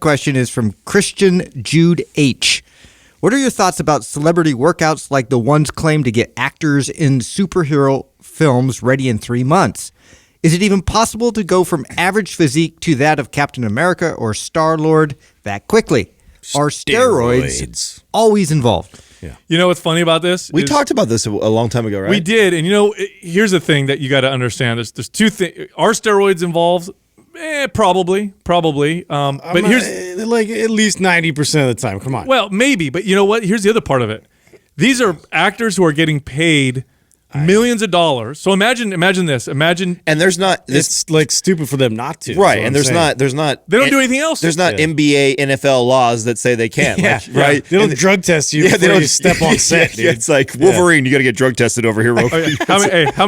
question is from Christian Jude H. What are your thoughts about celebrity workouts like the ones claimed to get actors in superhero films ready in 3 months? Is it even possible to go from average physique to that of Captain America or Starlord that quickly? Are steroids always involved? Yeah. You know what's funny about this? We talked about this a long time ago, right? We did. And, here's the thing that you got to understand. There's two things. Are steroids involved? Probably. But here's like at least 90% of the time. Come on. Well, maybe. But you know what? Here's the other part of it. These are actors who are getting paid millions of dollars. So imagine this. And there's not. It's like stupid for them not to. Right. And there's not. They don't do anything else. There's not NBA, NFL laws that say they can't. Right. They don't drug test you before you step on set. Dude. It's like Wolverine. You got to get drug tested over here real quick. How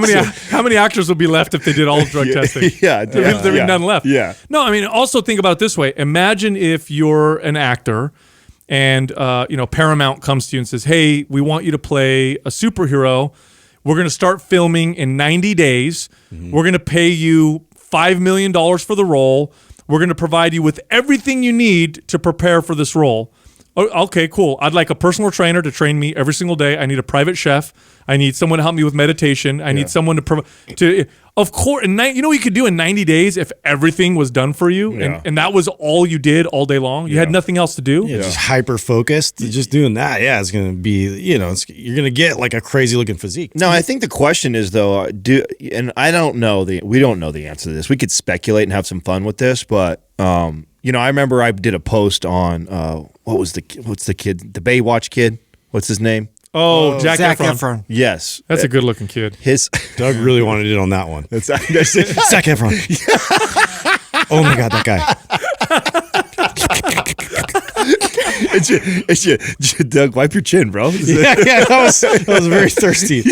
many actors would be left if they did all drug testing? There'd be none left. Yeah. No, I mean, also think about it this way. Imagine if you're an actor and Paramount comes to you and says, "Hey, we want you to play a superhero. We're going to start filming in 90 days. We're going to pay you $5 million for the role. We're going to provide you with everything you need to prepare for this role." Okay, cool. I'd like a personal trainer to train me every single day. I need a private chef. I need someone to help me with meditation. I need someone of course, what you could do in 90 days if everything was done for you and that was all you did all day long? You had nothing else to do? Yeah, just hyper-focused. Just doing that, it's going to be, you're going to get like a crazy-looking physique. No, I think the question is, though, and I don't know, we don't know the answer to this. We could speculate and have some fun with this, but, I remember I did a post on, what's the kid, the Baywatch Kid? What's his name? Oh, Zac Efron. Yes. That's a good-looking kid. Doug really wanted it on that one. Zac Efron. Oh, my God, that guy. It's your Doug, wipe your chin, bro. That was very thirsty.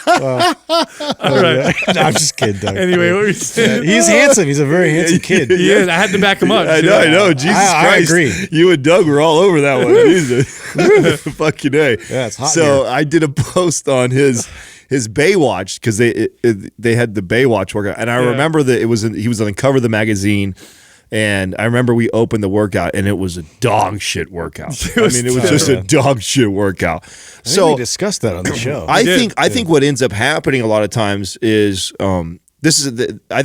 Wow. All right. No, I'm just kidding, Doug. Anyway, what were you saying? He's handsome. He's a very handsome kid. He is. I had to back him up. I know. Jesus Christ. I agree. You and Doug were all over that one. Jesus. Fucking A. Yeah, it's hot So here. I did a post on his Baywatch because they had the Baywatch workout, and I remember that he was on the cover of the magazine. And I remember we opened the workout, and it was a dog shit workout. It was just a dog shit workout. I think we discussed that on the show. I think what ends up happening a lot of times is I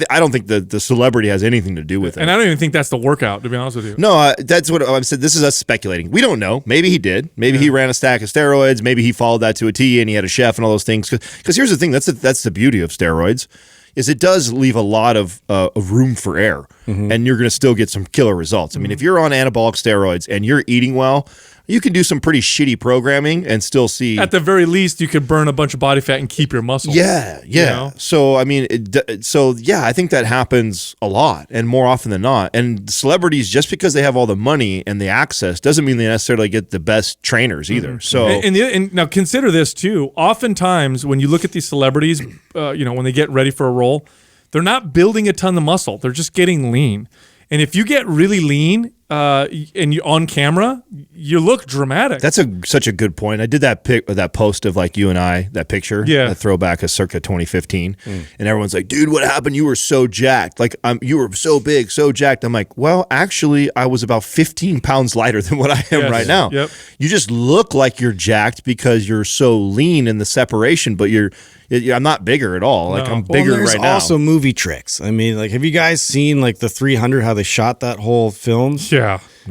don't think the celebrity has anything to do with it. And I don't even think that's the workout, to be honest with you. No, that's what I've said. This is us speculating. We don't know. Maybe he did. Maybe he ran a stack of steroids. Maybe he followed that to a T, and he had a chef and all those things. Because here's the thing. That's the beauty of steroids. Is it does leave a lot of room for error, and you're going to still get some killer results. I mean, if you're on anabolic steroids and you're eating well, you can do some pretty shitty programming and still see. At the very least, you could burn a bunch of body fat and keep your muscles. Yeah. You know? So, I mean, I think that happens a lot and more often than not. And celebrities, just because they have all the money and the access, doesn't mean they necessarily get the best trainers either. So, and now consider this too. Oftentimes, when you look at these celebrities, when they get ready for a role, they're not building a ton of muscle. They're just getting lean. And if you get really lean and you're on camera, you look dramatic. That's such a good point. I did that post of like you and I, that picture, that throwback of circa 2015, and everyone's like, "Dude, what happened? You were so jacked. Like, you were so big, so jacked." I'm like, "Well, actually, I was about 15 pounds lighter than what I am right now. Yep. You just look like you're jacked because you're so lean in the separation, but I'm not bigger at all. Like, I'm bigger right now." There's also movie tricks. I mean, like, have you guys seen like the 300? How they shot that whole film? Yeah.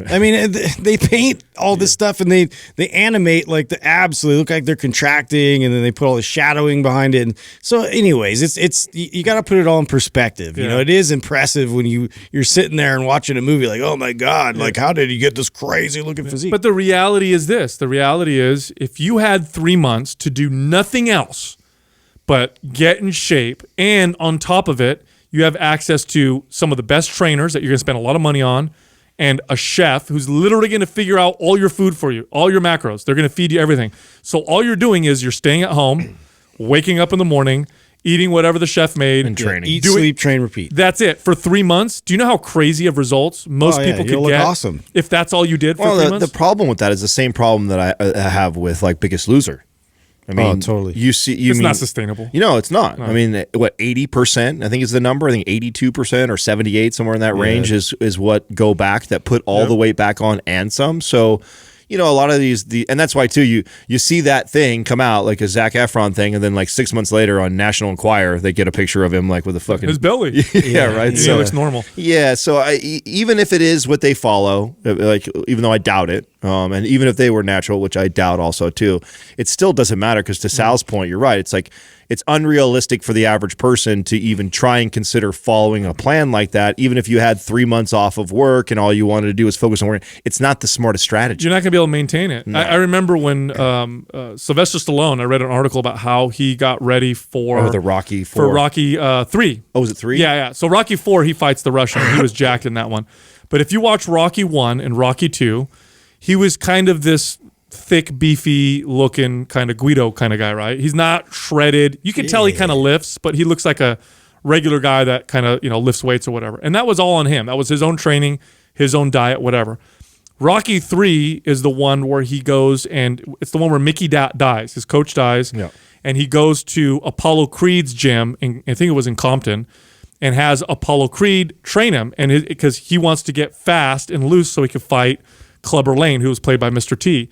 I mean, they paint all this stuff and they animate like the abs so they look like they're contracting, and then they put all the shadowing behind it. And so, anyways, it's you got to put it all in perspective. You know, it is impressive when you're sitting there and watching a movie like, oh my God, like how did he get this crazy looking physique? But the reality is this: the reality is, if you had 3 months to do nothing else but get in shape, and on top of it, you have access to some of the best trainers that you're going to spend a lot of money on, and a chef who's literally going to figure out all your food for you, all your macros. They're going to feed you everything. So all you're doing is you're staying at home, waking up in the morning, eating whatever the chef made. And training. Eat, sleep, train, repeat. That's it. For 3 months, do you know how crazy of results most people could get awesome if that's all you did for 3 months? The problem with that is the same problem that I have with like Biggest Loser. I mean, totally. It's not sustainable. It's not. No. I mean, what 80%? I think is the number. I think 82% or 78, somewhere in that range is what go back that put all the weight back on and some. So, a lot of and that's why too you see that thing come out like a Zac Efron thing, and then like 6 months later on National Enquirer they get a picture of him like with a fucking his belly. Right. So it looks normal. Yeah. So even if it is what they follow, like even though I doubt it, and even if they were natural, which I doubt also too, it still doesn't matter because to Sal's point, you're right. It's like it's unrealistic for the average person to even try and consider following a plan like that, even if you had 3 months off of work and all you wanted to do was focus on work. It's not the smartest strategy. You're not going to be able to maintain it. No. I remember when Sylvester Stallone, I read an article about how he got ready for the Rocky 4. For Rocky 3. Oh, was it 3? Yeah. So Rocky 4, he fights the Russian. He was jacked in that one. But if you watch Rocky 1 and Rocky 2, he was kind of this thick, beefy looking kind of Guido kind of guy, right? He's not shredded. You can tell he kind of lifts, but he looks like a regular guy that kind of, lifts weights or whatever. And that was all on him. That was his own training, his own diet, whatever. Rocky 3 is the one where he goes and it's the one where Mickey dies. His coach dies. Yeah. And he goes to Apollo Creed's gym, I think it was in Compton, and has Apollo Creed train him because he wants to get fast and loose so he could fight Clubber Lang, who was played by Mr. T.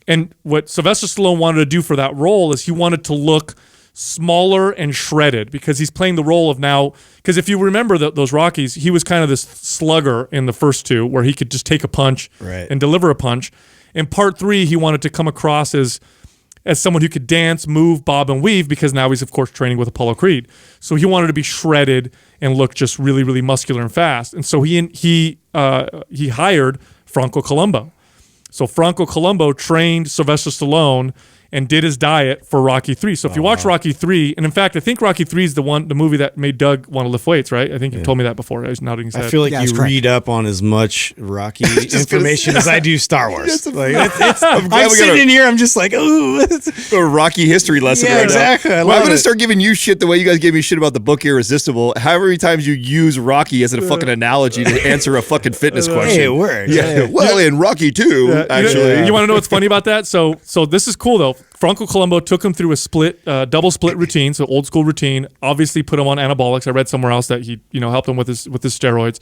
And what Sylvester Stallone wanted to do for that role is he wanted to look smaller and shredded because he's playing the role of now. Because if you remember those Rockies, he was kind of this slugger in the first two where he could just take a punch and deliver a punch. In part 3, he wanted to come across as someone who could dance, move, bob, and weave because now he's, of course, training with Apollo Creed. So he wanted to be shredded and look just really, really muscular and fast. And so he hired Franco Columbu. So Franco Columbu trained Sylvester Stallone and did his diet for Rocky 3. So if you watch Rocky 3, and in fact, I think Rocky 3 is the movie that made Doug want to lift weights, right? I think you told me that before. I was nodding his head. I feel like you read up on as much Rocky information as I do Star Wars. I'm sitting in here, I'm just like, ooh. A Rocky history lesson right exactly. now. I'm going to start giving you shit the way you guys gave me shit about the book Irresistible. However many times you use Rocky as a fucking analogy to answer a fucking fitness question. Hey, it works. Yeah. Well, in Rocky 2, actually. You want to know what's funny about that? So this is cool, though. Franco Columbu took him through a double split routine, so old school routine. Obviously, put him on anabolics. I read somewhere else that he, helped him with his steroids.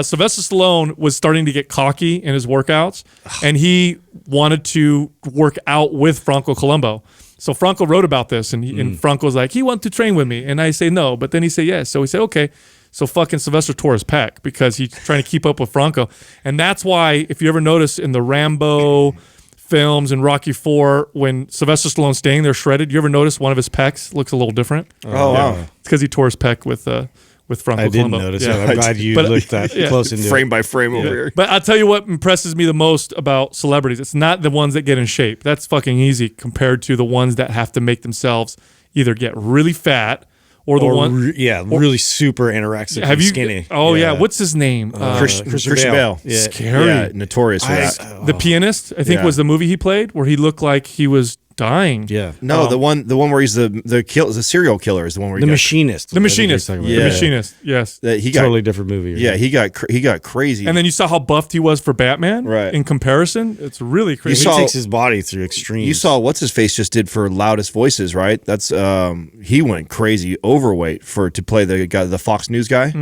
Sylvester Stallone was starting to get cocky in his workouts, and he wanted to work out with Franco Columbu. So Franco wrote about this, and Franco was like, he wants to train with me, and I say no, but then he said yes. So he said okay. So fucking Sylvester tore his pec because he's trying to keep up with Franco, and that's why if you ever notice in the Rambo films and Rocky 4, when Sylvester Stallone's staying there shredded, you ever notice one of his pecs looks a little different? Oh, wow. It's because he tore his pec with Franco Columbu. I didn't notice that. I'm glad you looked that close into frame by frame over here. But I'll tell you what impresses me the most about celebrities. It's not the ones that get in shape. That's fucking easy compared to the ones that have to make themselves either get really fat or really super anorexic and skinny. Oh, yeah. What's his name? Christian Bale. Yeah. Scary. Yeah, notorious for that. The Pianist, I think, was the movie he played where he looked like he was dying. Yeah. No, the one where he's the serial killer is the one where The Machinist. The Machinist. Yeah. The Machinist. Yes. He got totally different movie. Yeah, he got crazy. And then you saw how buffed he was for Batman. Right. In comparison, it's really crazy. He takes his body through extremes. You saw what's his face just did for Loudest Voices, right? That's he went crazy overweight to play the guy, the Fox News guy.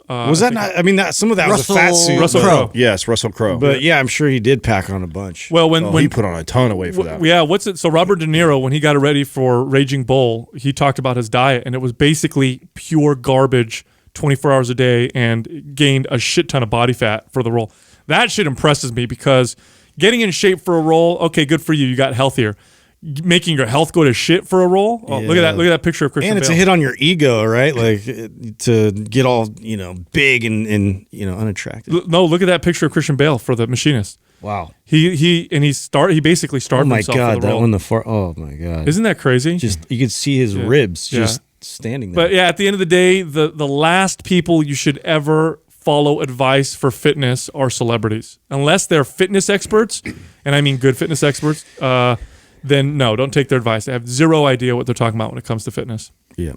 Was that not? I mean, some of that was a fat suit. Russell Crowe. Yes, Russell Crowe. But yeah, I'm sure he did pack on a bunch. Well, when he put on a ton of weight for that. Yeah, so Robert De Niro, when he got ready for Raging Bull, he talked about his diet, and it was basically pure garbage 24 hours a day and gained a shit ton of body fat for the role. That shit impresses me because getting in shape for a role, okay, good for you. You got healthier. Making your health go to shit for a role. Oh, look at that picture of Christian Bale. And it's a hit on your ego, right? Like to get all big and unattractive. No, look at that picture of Christian Bale for The Machinist. Wow. He basically starved himself. Oh my god, that one oh my god. Isn't that crazy? Just you could see his ribs just standing there. But yeah, at the end of the day, the last people you should ever follow advice for fitness are celebrities, unless they're fitness experts, and I mean good fitness experts. Then no, don't take their advice. They have zero idea what they're talking about when it comes to fitness. Yeah.